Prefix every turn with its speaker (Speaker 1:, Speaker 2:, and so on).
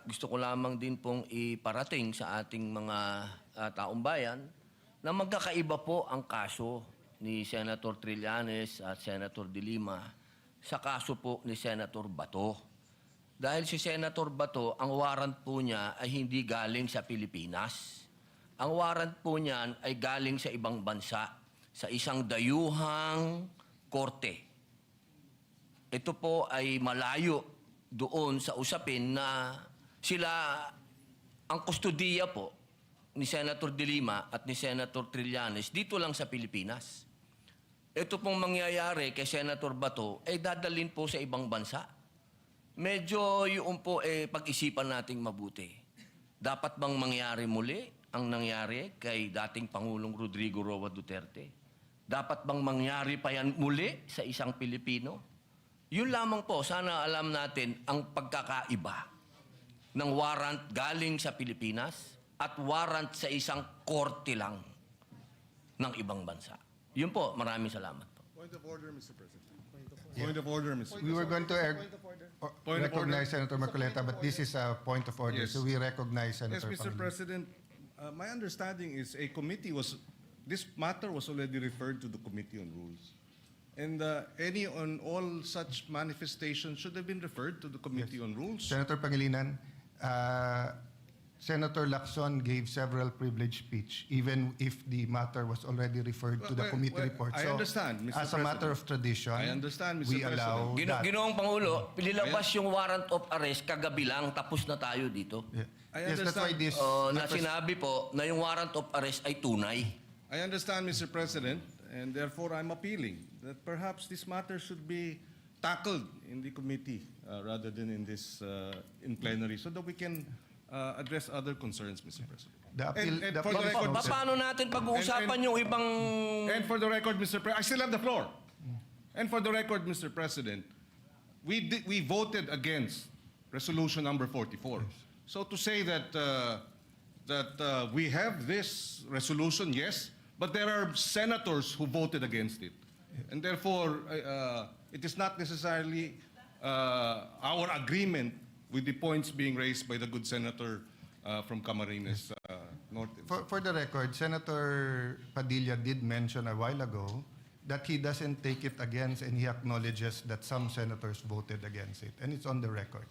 Speaker 1: gusto ko lamang din pong iparating sa ating mga taong bayan na magkakaiba po ang kaso ni Senator Trillanes at Senator De Lima sa kaso po ni Senator Bato. Dahil si Senator Bato, ang warrant po niya ay hindi galing sa Pilipinas. Ang warrant po niyan ay galing sa ibang bansa, sa isang dayuhang korte. Ito po ay malayo doon sa usapin na sila ang kustodiya po ni Senator De Lima at ni Senator Trillanes dito lang sa Pilipinas. Ito pong mangyayari kay Senator Bato ay dadalhin po sa ibang bansa. Medyo yun po pag-isipan nating mabuti. Dapat bang mangyari muli ang nangyari kay dating Pangulong Rodrigo Roa Duterte? Dapat bang mangyari pa yan muli sa isang Pilipino? Yun lamang po, sana alam natin ang pagkakaiba ng warrant galing sa Pilipinas at warrant sa isang korte lang ng ibang bansa. Yun po, maraming salamat po.
Speaker 2: Point of order, Mr. President. Point of order, Mr.
Speaker 3: We were going to recognize Senator Marcoleta, but this is a point of order,
Speaker 2: Yes.
Speaker 3: so we recognize
Speaker 2: Yes,
Speaker 3: Senator
Speaker 2: Mr.
Speaker 3: Pangilinan.
Speaker 2: President, my understanding is this matter was already referred to the Committee on Rules. And any on all such manifestations should have been referred to the Committee on Rules.
Speaker 3: Senator Pangilinan, Senator Lacson gave several privileged speech, even if the matter was already referred to the committee report.
Speaker 2: I understand, Mr.
Speaker 3: As a matter of tradition,
Speaker 2: I understand, Mr.
Speaker 3: we allow that.
Speaker 1: Ginoong Pangulo, nilabas yung warrant of arrest kagabi lang, tapos na tayo dito.
Speaker 3: Yeah.
Speaker 2: I
Speaker 3: Yes, that's why
Speaker 2: understand.
Speaker 3: this.
Speaker 1: Na sinabi po na yung warrant of arrest ay tunay.
Speaker 2: I understand, Mr. President, and therefore I'm appealing that perhaps this matter should be tackled in the committee rather than in this in plenary, so that we can address other concerns, Mr. President.
Speaker 3: The appeal-
Speaker 2: And
Speaker 3: the
Speaker 2: for the
Speaker 3: appeal is
Speaker 2: record,
Speaker 3: noted.
Speaker 1: Paano natin pag-uusapan yung ibang...
Speaker 2: And for the record, Mr. President, I still have the floor. And for the record, Mr. President, we voted against resolution number 44. So to say that we have this resolution, yes, but there are senators who voted against it, and therefore it is not necessarily our agreement with the points being raised by the good senator from Camarines Norte.
Speaker 3: For the record, Senator Padilla did mention a while ago that he doesn't take it against, and he acknowledges that some senators voted against it, and it's on the record.